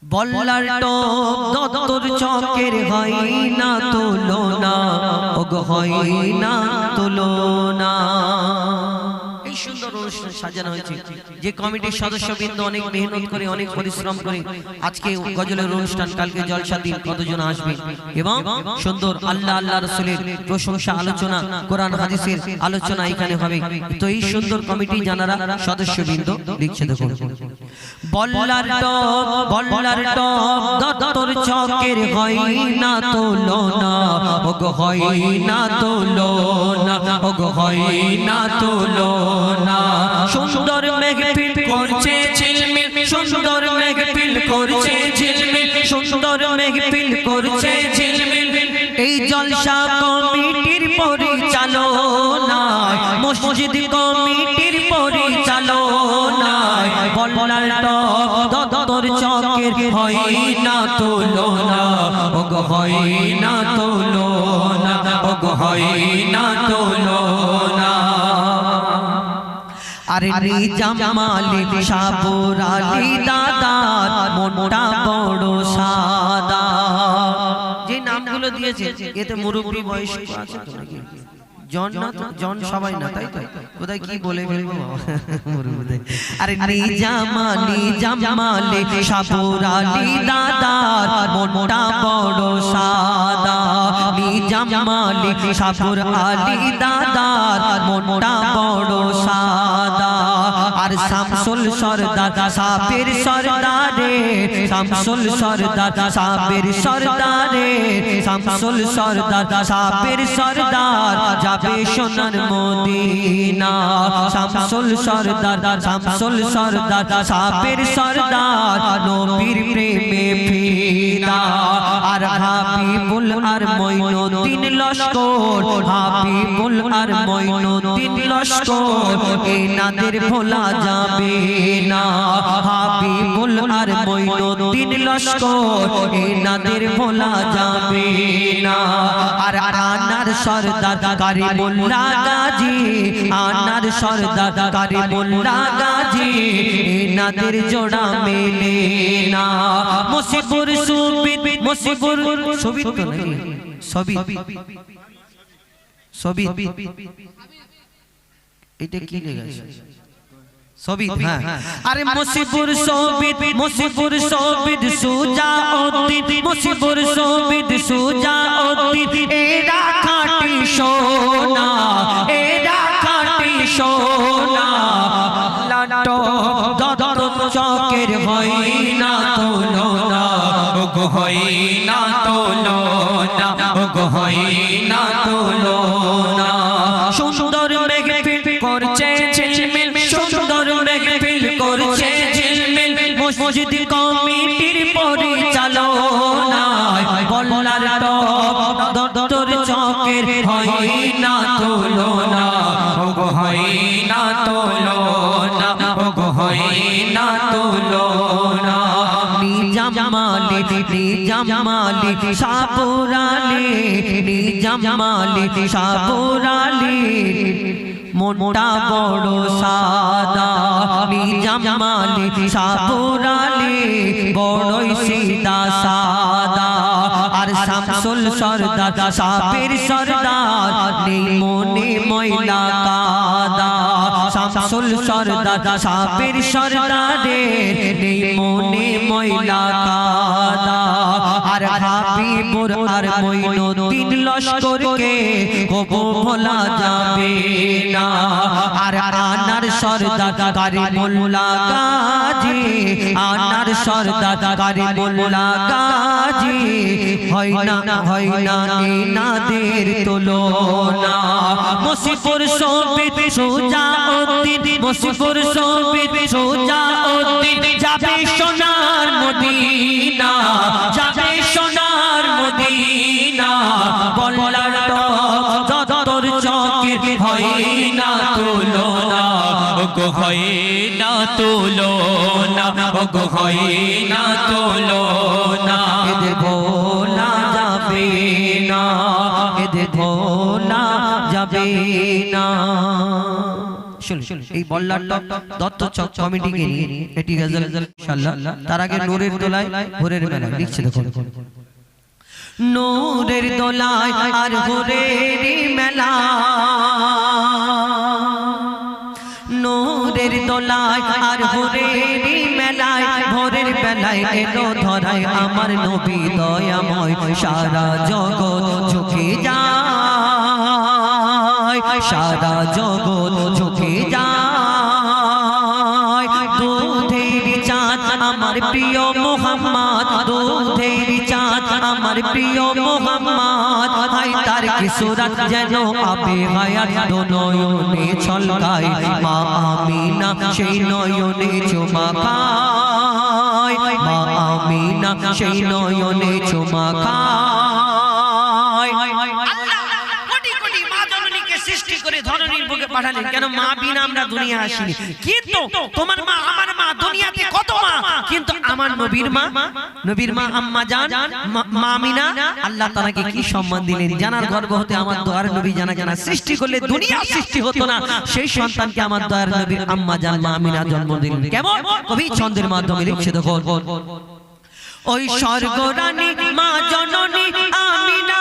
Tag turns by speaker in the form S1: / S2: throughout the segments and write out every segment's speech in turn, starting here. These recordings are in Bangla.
S1: বল্লার টপ দত্তর চকের হয় না তুলনা, ওগো হয় না তুলনা। এই সুন্দর অনুষ্ঠান সাজানো হয়েছে, যে কমিটির সদস্যবৃন্দ অনেক মেহনত করে, অনেক পরিশ্রম করে আজকে গজলের অনুষ্ঠান, কালকে জলসা দিন, কতজন আসবে এবং সুন্দর আল্লাহ আল্লাহ রাসূলের প্রশংসা আলোচনা, কোরআন হাদিসের আলোচনা এখানে হবে। তো এই সুন্দর কমিটি জানারা সদস্যবৃন্দ লিখছে, দেখুন। বল্লার টপ দত্তর চকের হয় না তুলনা, ওগো হয় না তুলনা, ওগো হয় না তুলনা। সুন্দর মেঘফিল করছে ঝিলমিল, সুন্দর মেঘফিল করছে ঝিলমিল, সুন্দর মেঘফিল করছে ঝিলমিল। এই জলসা কমিটির পরিচালনায়, মসজিদ কমিটির পরিচালনায়, বল্লার টপ দত্তর চকের হয় না তুলনা, ওগো হয় না তুলনা, ওগো হয় না তুলনা। আরে নিজাম মালিক সাবর আলী দাদার মনটা বড় সাদা। যে নামগুলো দিয়েছে এতে মুরব্বী বয়স আছে তো নাকি? জন না তো, জন সবাই না, তাই তো? কোথায় কি বলে ফেলবো। আরে নিজাম মালিক সাবর আলী দাদার মনটা বড় সাদা। নিজাম মালিক সাবর আলী দাদার মনটা বড় সাদা। আর শামসুল সরদার সাবের সরদারে, শামসুল সরদার সাবের সরদারে, শামসুল সরদার সাবের সরদার যাবে সোনার মদিনা। শামসুল সরদার সাবের সরদার নবীর প্রেমে ফিদা। আর হাবিবুল আর মঈনুদ্দিন লস্কর, হাবিবুল আর মঈনুদ্দিন লস্কর এনাদের ভোলা যাবে না। হাবিবুল আর মঈনুদ্দিন লস্কর এনাদের ভোলা যাবে না। আর আনার সরদার কারিমুল্লাহ গাজী, আনার সরদার কারিমুল্লাহ গাজী এনাদের জোড়া মেলে না। মুসিবুর সুবিদ, মুসিবুর সুবিদ তো নাকি? সবিদ, সবিদ এটা কি লেগেছে? সবিদ, হ্যাঁ। আরে মুসিবুর সবিদ, মুসিবুর সবিদ সুজাউদ্দিন, মুসিবুর সবিদ সুজাউদ্দিন এরা খাঁটি সোনা, এরা খাঁটি সোনা। দত্তর চকের হয় না তুলনা, ওগো হয় না তুলনা, ওগো হয় না তুলনা। সুন্দর মেঘফিল করছে ঝিলমিল, সুন্দর মেঘফিল করছে ঝিলমিল, মসজিদ কমিটির পরিচালনায়, বল্লার টপ দত্তর চকের হয় না তুলনা, ওগো হয় না তুলনা, ওগো হয় না তুলনা। নিজাম মালিক সাবর আলী, নিজাম মালিক সাবর আলী মনটা বড় সাদা। নিজাম মালিক সাবর আলী বড়ই সিধা সাদা। আর শামসুল সরদার সাবের সরদার নেই মনে ময়লা কাদা। শামসুল সরদার সাবের সরদারের নেই মনে ময়লা কাদা। আর হাবিবুর আর মঈনুদ্দিন লস্করকে কবু ভোলা যাবে না। আর আনার সরদার কারিমুল্লাহ গাজী, আনার সরদার কারিমুল্লাহ গাজী হয় না এনাদের তুলনা। মুসিবুর সবিদ সুজাউদ্দিন, মুসিবুর সবিদ সুজাউদ্দিন যাবে সোনার মদিনা, যাবে সোনার মদিনা। বল্লার টপ দত্তর চকের হয় না তুলনা, ওগো হয় না তুলনা, ওগো হয় না তুলনা। এদের ভোলা যাবে না, এদের ভোলা যাবে না। শুনুন এই বল্লারটা দত্ত চক কমিটিকে নিয়ে এটি গজল ইনশাআল্লাহ। তার আগে নূরের দোলায় ভোরের বেলা লিখছে দেখুন, নূরের দোলায় আর ভোরের মেলা, নূরের দোলায় আর ভোরের মেলায়, ভোরের বেলায় এলো ধরায় আমার নবী দয়াময়, সারা জগৎ ঝুঁকে যায়, সারা জগৎ ঝুঁকে যায়। দুধের চাঁদ আমার প্রিয় মোহাম্মদ, দুধের চাঁদ আমার প্রিয় মোহাম্মদ, হাই তার কি সুরত যেন আবে হায়াত দো নয়নে ছলকায়, মা আমিনা সেই নয়নে চুমা খায়, মা আমিনা সেই নয়নে চুমা খায়। কোটি কোটি মা জননীকে সৃষ্টি করে ধরনীর বুকে পাঠালেন, কেন মা বিনা আমরা দুনিয়া আসিনি। কিন্তু তোমার মা আমার মা, দুনিয়াতে কত মা, কিন্তু আমার নবীর মা, নবীর মা আম্মা জান মা আমিনা, আল্লাহ তাআলাকে কি সম্মান দিলেন। জানার গর্ব হতে আমার দয়ার নবী জানা জানা সৃষ্টি করলে দুনিয়া সৃষ্টি হতো না, সেই সন্তানকে আমার দয়ার নবীর আম্মা জান মা আমিনা জন্ম দিলেন। কেমন কবি ছন্দের মাধ্যমে লিখছে দেখো, ওই স্বর্গরানী মা জননী আমিনা,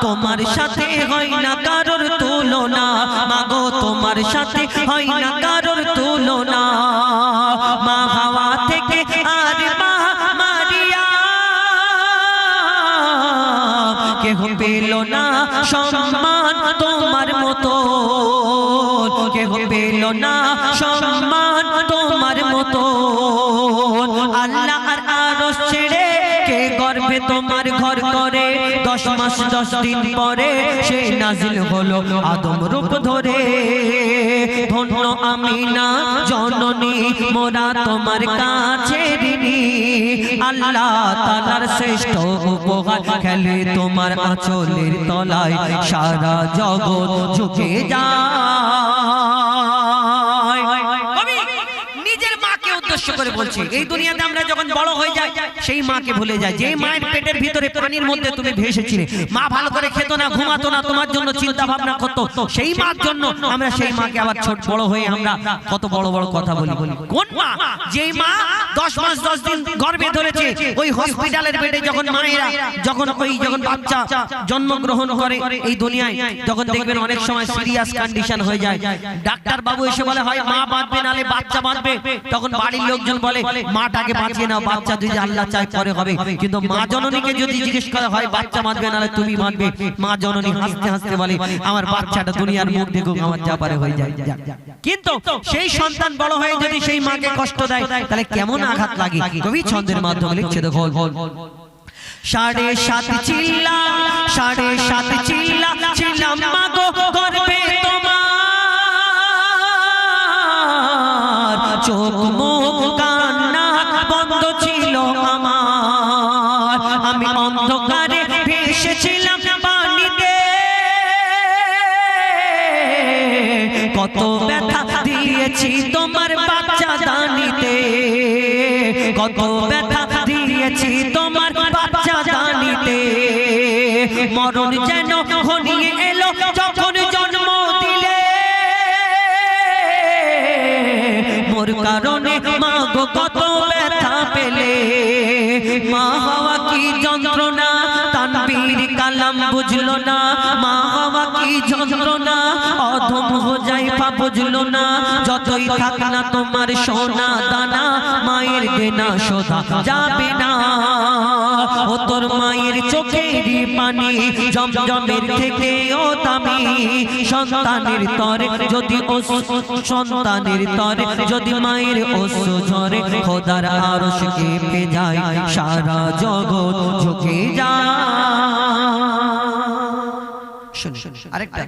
S1: তোমার সাথে হয় না কারোর তুলনা, মাগো তোমার সাথে হয় না কারোর তুলনা। মা হাওয়া থেকে আর মা মারিয়া কেহ পেল না সম্মান তোমার মতো, কেহ পেল না সম্মান তোমার মতো। আল্লাহ আর আরশ ছেড়ে কে গর্ভে তোমার ঘর করে, 10 মাস 10 দিন পরে সে নাজিল হলো আদম রূপ ধরে। ধন্য আমিনা জননী মোরা তোমার কাছে ঋণী, আল্লাহ তাআলার শ্রেষ্ঠ উপহার খেলে তোমার আঁচলের তলায়, সারা জগৎ ঝুঁকে যায়। নিজের মাকে উদ্দেশ্য করে বলছি, এই দুনিয়াতে আমরা যখন বড় হয়ে যাই সেই মাকে ভুলে যাই। যে মায়ের পেটের ভিতরে পানির মধ্যে তুমি ভেসেছিলে, মা ভালো করে খেত না, ঘুমাতো না, তোমার জন্য চিন্তা ভাবনা করতো, সেই মার জন্য আমরা সেই মাকে আবার ছোট বড় হয়ে আমরা কত বড় বড় কথা বলি। কোন মা? যেই মা 10 মাস 10 দিন গর্ভে ধরেছে, ওই হসপিটালের বেডে যখন মায়েরা যখন বাচ্চা জন্মগ্রহণ করে এই দুনিয়ায়, যখন দেখবেন অনেক সময় সিরিয়াস কন্ডিশন হয়ে যায়, ডাক্তার বাবু এসে বলে হয় মা বাঁচবে নালে বাচ্চা বাঁচবে, তখন বাড়ির লোকজন বলে মাটাকে বাঁচিয়ে নাও, বাচ্চা যদি আল্লাহ চায় পরে হবে। কিন্তু মা জননীকে যদি জিজ্ঞেস করা হয় বাচ্চা বাঁচবে নালে তুমি বাঁচবে, মা জননী হাসতে হাসতে বলে আমার বাচ্চাটা দুনিয়ার মুখ দেখুক, আমার যা পারে হয়ে যায়। কিন্তু সেই সন্তান বড় হয়ে যদি সেই মাকে কষ্ট দেয় তাহলে কেমন আঘাত লাগে। কবি ছন্দের মাধ্যমে লিখছে দেখো, 7.5 চিল্লা 7.5 চিল্লা ছিলাম মাগো গর্ভে তোমার, চোখ মুখ কান নাক বন্ধ ছিল আমার, আমি অন্ধকারে ভেসেছিলাম পানিতে, কত ব্যথা দিয়েছি তোমার বাচ্চা দানিতে, কত ব্যথা দিয়েছি তোমার বাচ্চা দানিতে। মরণ যেন ঘনিয়ে এলো যখন জন্ম দিলে, মোর কারণে মা গো কত ব্যথা পেলে। মা হওয়া কি যন্ত্রণা তানবীর কালাম বুঝলো না, মা হওয়া কি যন্ত্রণা অধম হুজাইফা বুঝলো না। যতই থাক না তোমার সোনা দানা, মায়ের দেনা শোধা যাবে না। ও তোর মায়ের চোখের পানি জমজমের থেকে ও দামি, সন্তানের তরে যদি সন্তানের তরে যদি মায়ের অশ্রু ঝরে, খোদার আরশ কেঁপে যায়, সারা জগৎ ঝুঁকে যায়। শুনুন আরেকটা